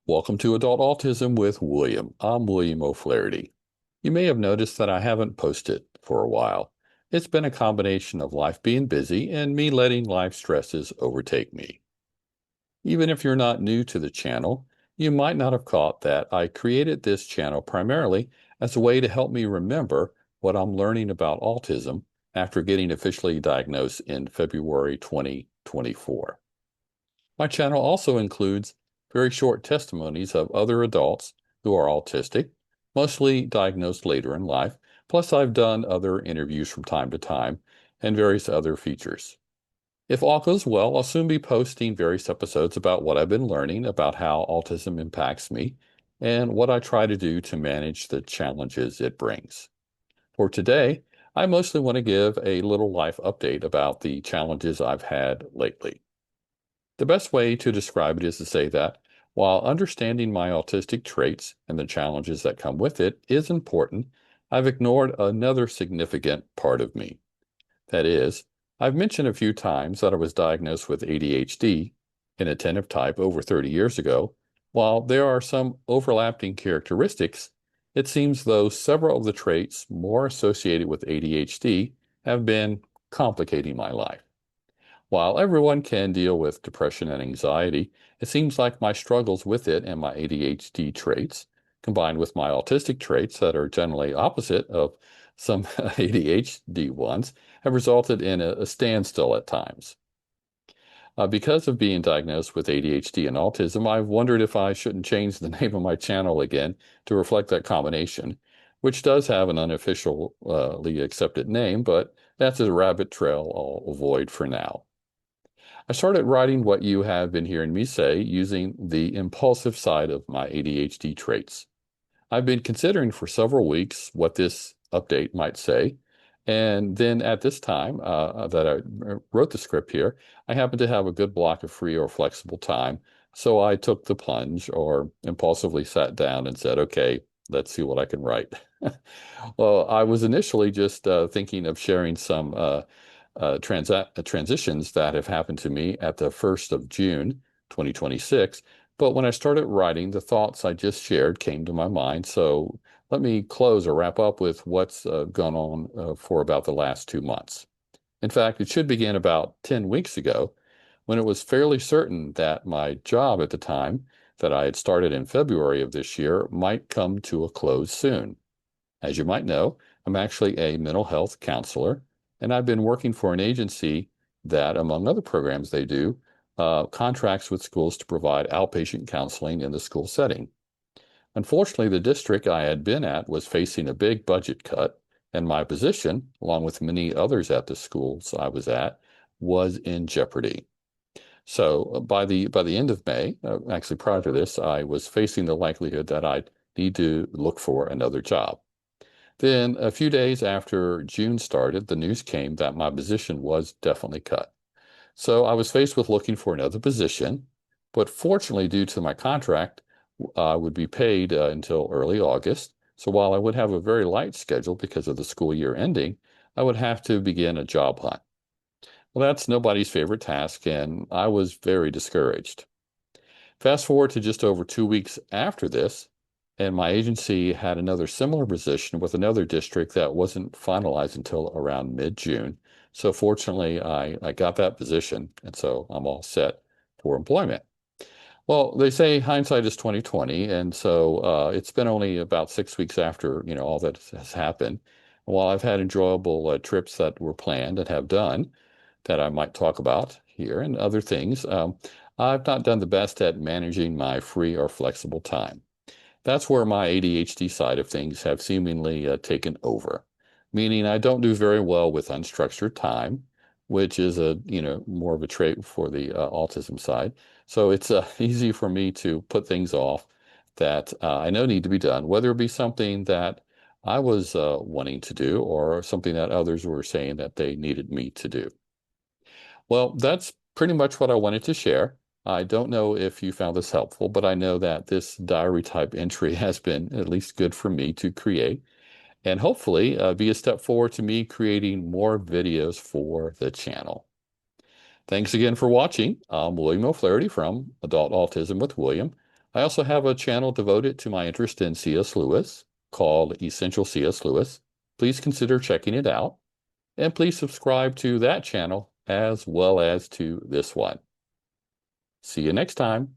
Welcome to Adult Autism with William. I'm William O'Flaherty. You may have noticed that I haven't posted for a while. It's been a combination of life being busy and me letting life stresses overtake me. Even if you're not new to the channel, you might not have caught that I created this channel primarily as a way to help me remember what I'm learning about autism after getting officially diagnosed in February 2024. My channel also includes very short testimonies of other adults who are autistic, mostly diagnosed later in life. Plus, I've done other interviews from time to time and various other features. If all goes well, I'll soon be posting various episodes about what I've been learning about how autism impacts me and what I try to do to manage the challenges it brings. For today, I mostly want to give a little life update about the challenges I've had lately. The best way to describe it is to say that while understanding my autistic traits and the challenges that come with it is important, I've ignored another significant part of me. That is, I've mentioned a few times that I was diagnosed with ADHD, inattentive type, over 30 years ago. While there are some overlapping characteristics, it seems though several of the traits more associated with ADHD have been complicating my life. While everyone can deal with depression and anxiety, it seems like my struggles with it and my ADHD traits, combined with my autistic traits that are generally opposite of some ADHD ones, have resulted in a standstill at times. Because of being diagnosed with ADHD and autism, I've wondered if I shouldn't change the name of my channel again to reflect that combination, which does have an unofficially accepted name, but that's a rabbit trail I'll avoid for now. I started writing what you have been hearing me say using the impulsive side of my ADHD traits. I've been considering for several weeks what this update might say. And then at this time that I wrote the script here, I happened to have a good block of free or flexible time. So I took the plunge or impulsively sat down and said, okay, let's see what I can write. Well, I was initially just thinking of sharing some transitions that have happened to me at the 1st of June, 2026. But when I started writing, the thoughts I just shared came to my mind. So let me close or wrap up with what's gone on for about the last 2 months. In fact, it should begin about 10 weeks ago when it was fairly certain that my job at the time that I had started in February of this year might come to a close soon. As you might know, I'm actually a mental health counselor, and I've been working for an agency that, among other programs they do, contracts with schools to provide outpatient counseling in the school setting. Unfortunately, the district I had been at was facing a big budget cut, and my position, along with many others at the schools I was at, was in jeopardy. So by the end of May, actually prior to this, I was facing the likelihood that I'd need to look for another job. Then, a few days after June started, the news came that my position was definitely cut. So I was faced with looking for another position, but fortunately, due to my contract, I would be paid until early August. So while I would have a very light schedule because of the school year ending, I would have to begin a job hunt. Well, that's nobody's favorite task, and I was very discouraged. Fast forward to just over 2 weeks after this, and my agency had another similar position with another district that wasn't finalized until around mid-June. So fortunately, I got that position, and so I'm all set for employment. Well, they say hindsight is 2020, and so it's been only about 6 weeks after all that has happened. While I've had enjoyable trips that were planned and have done that I might talk about here and other things, I've not done the best at managing my free or flexible time. That's where my ADHD side of things have seemingly taken over, meaning I don't do very well with unstructured time, which is more of a trait for the autism side. So it's easy for me to put things off that I know need to be done, whether it be something that I was wanting to do or something that others were saying that they needed me to do. Well, that's pretty much what I wanted to share. I don't know if you found this helpful, but I know that this diary type entry has been at least good for me to create and hopefully be a step forward to me creating more videos for the channel. Thanks again for watching. I'm William O'Flaherty from Adult Autism with William. I also have a channel devoted to my interest in C.S. Lewis called Essential C.S. Lewis. Please consider checking it out, and please subscribe to that channel as well as to this one. See you next time.